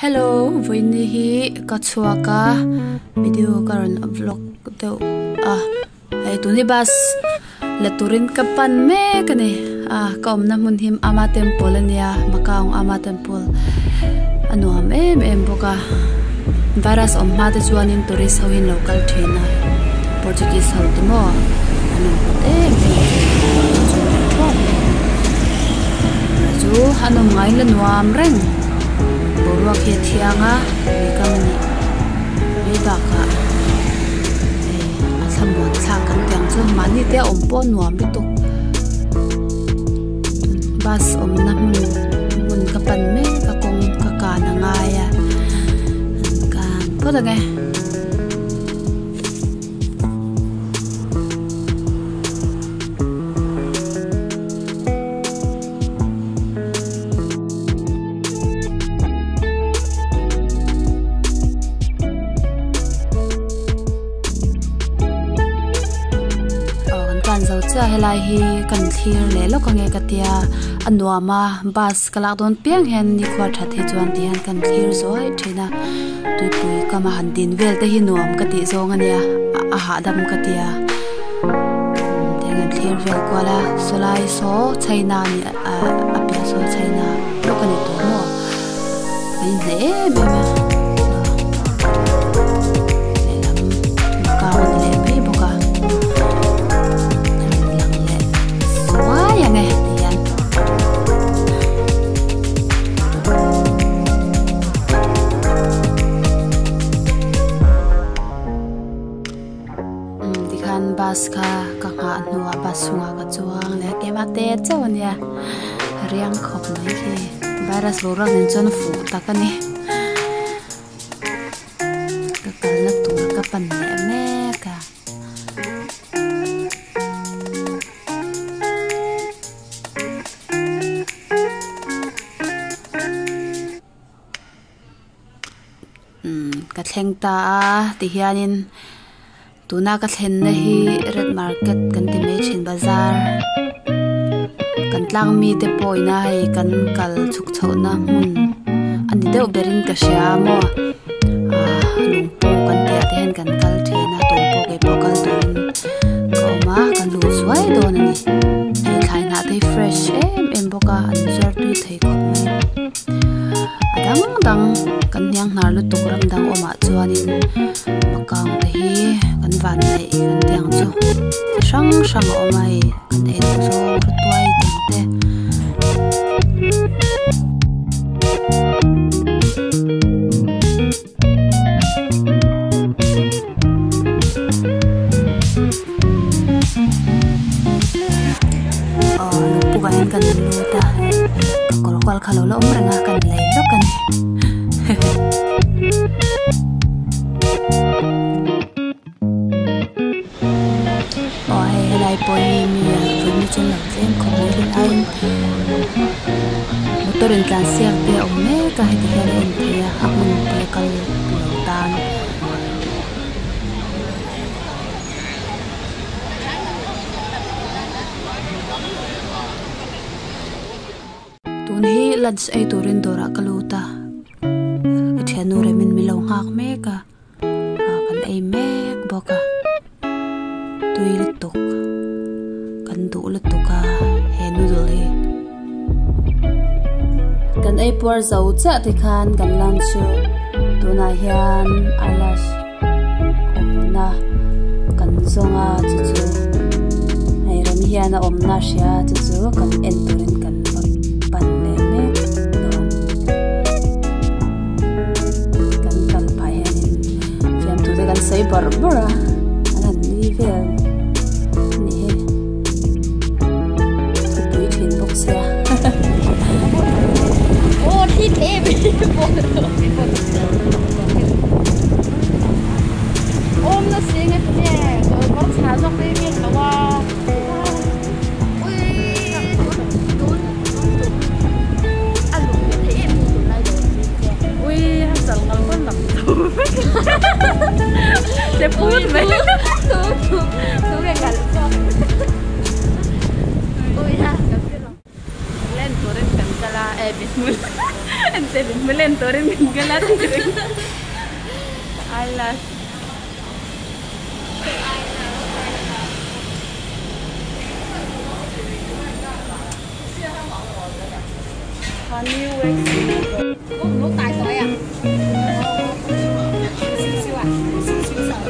Hello, vui ni hi ka chua ka video karon vlog teu ai tu ni bas la turin ka pan me ka ni ka omna mun him ama temple ania makaung ama temple anuam em boka varas omma te chuanin tourist hawin local thena Portuguese how ti mo anu chu hanum ngai la nuam reng borwa ke thianga kamani baka asambo thakan tyang chu mani te ompo nuam bitu bas omna mun kapan me ka kong ka na nga ya kan ko lage kan zo cha helai hi kan thir le lo ka nge ka tia anuama bus kalak don piang hen ni khwa tha the chuan ti han kan thir zoi thina tui kama han din vel te hi nuam ka ti zong ania a ha dam ka tia tengan thir vel kwala solai so chaina ni apia so chaina lo ka ni to mo ai ne me bas ka nga nuwa basunga ka chuang le kema te chawnia riang khop nei ki virus lora nin chon fu takani ka kalna tu ka pan me ka ka thleng ta ti hianin tuna ka thlen na hi red market kan ti me chin bazar kan tlang mi te poina hai kan kal chuk chona mun ani deu berin ka sha mo lungpo kan te hen kan kal thena tumpo ke pokal ton ko ma kan lu swai don ani ai khai na te fresh em boka an zer tui thei ko mai adang kan nyang nar lu tukram dang oma chuanin makang te hi kan van nei kan tiang chu sang o mai kan e zo tuai ting te lu pukan kan lu ta ka kwal khalo lo omranga kan lei lo kan lại bồi mi với mi chân lợn em không nhớ đến anh một tôi đến cán xe về ông mẹ cả hai thì em thì học mình về cầu đầu tan tuần hi lunch ai turin dora kaluta cái thèn nure mình mi lâu ngạc mẹ cả kan ai mẹ boka tui lutuk kan du lutuka he nuduli kan ai por zau cha ti khan kan lam chu tuna hian alash omna kan zonga chu chu ai ram hian omna sha chu chu kan enturin kan pan le me kan kal pai hian fiam tu de kan sei barbara anan ni vel Ô thịt em ôm nó xí ngay phía rồi có xả dọc đi miệng nó vào ui ăn lụng thì thấy em tụi này rồi ui hắn sợ ngon con mặt để phút mấy tú cái gà con ui ha lên tụi em cầm ra la bismillah Ente melentorin galat. Alas. Honey wax. Nó tài sỏi à? Siêu à? Siêu sợi.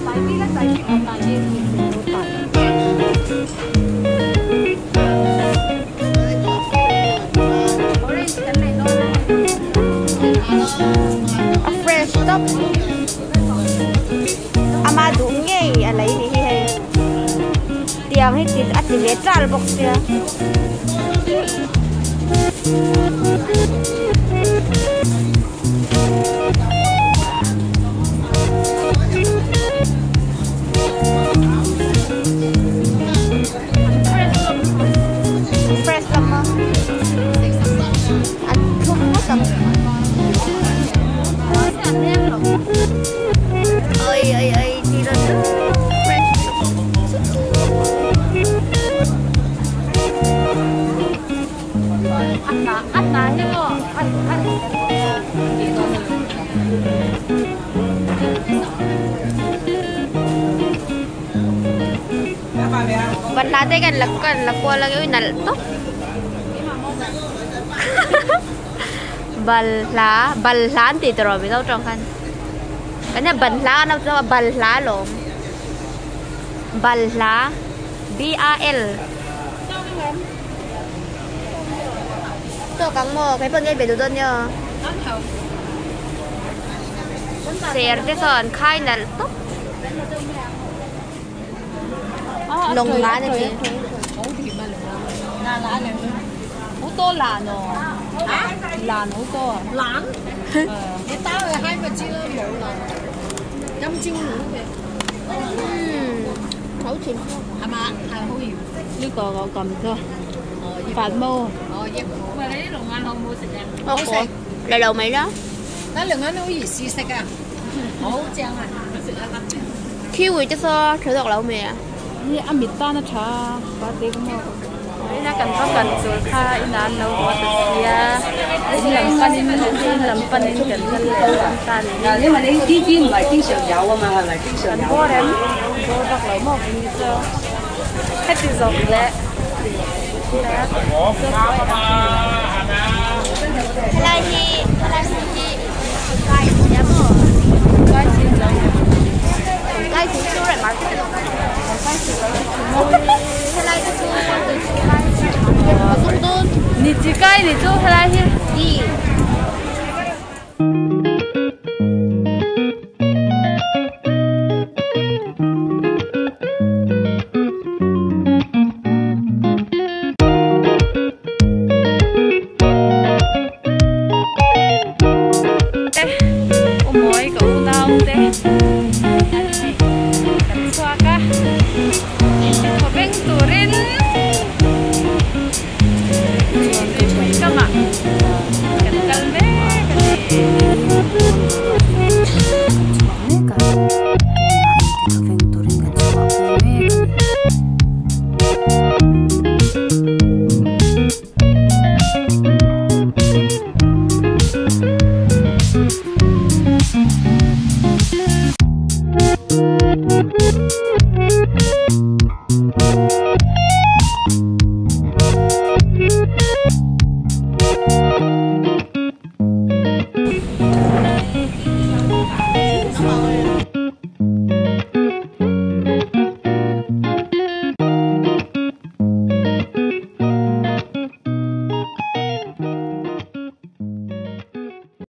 Tại vì là tại vì ông tài gì nó tài. Orange cái này nó fresh stuff. Ama đúng nghe à lấy đi hay. Tiang hết thì ăn thì biết ra bọc kia. Fresh lắm ăn không có tầm ơi thì rồi ăn ná chứ bộ ăn vẫn là thế gần là qua là cái nal tốt bal lá thì rồi bị đâu trong khăn cái này bal lá nó cho bal lá lộn bal lá BAL tôi cắn mò cái phần ngay về đơn nhờ xẻ cái sòn khai là tốt lồng lá này chị lá này hú to làn rồi làn hú to làn cái tao là 2 phần chia một làn năm chiêu nữa vậy hấu chín à mà hấu nhiều như có cầm thôi phạt mô mà lấy lồng ăn không mua sạch không sạch là đầu mấy đó nó lồng ăn nó gì xí sạch à hấu chăng à kiwi chứ sao thử đọc lẩu mèนี่อมิตานะชาปาเต็กมานี่น่ากันก็กันตัวค่าอินานเราวัดเสียอินลำปันอินลำปันอินกันกันเลยกันนี่มันนี่ที่จีนไม่经常有啊嘛係咪經常有多人多得嚟冇見咗ให้ติดสอบแล้วอะไรที่ไก่ยำหมูไก่ชิ้นแล้วไก่ชิ้นสู้เลยมาที่ตรงนั้น你几盖你做出来去？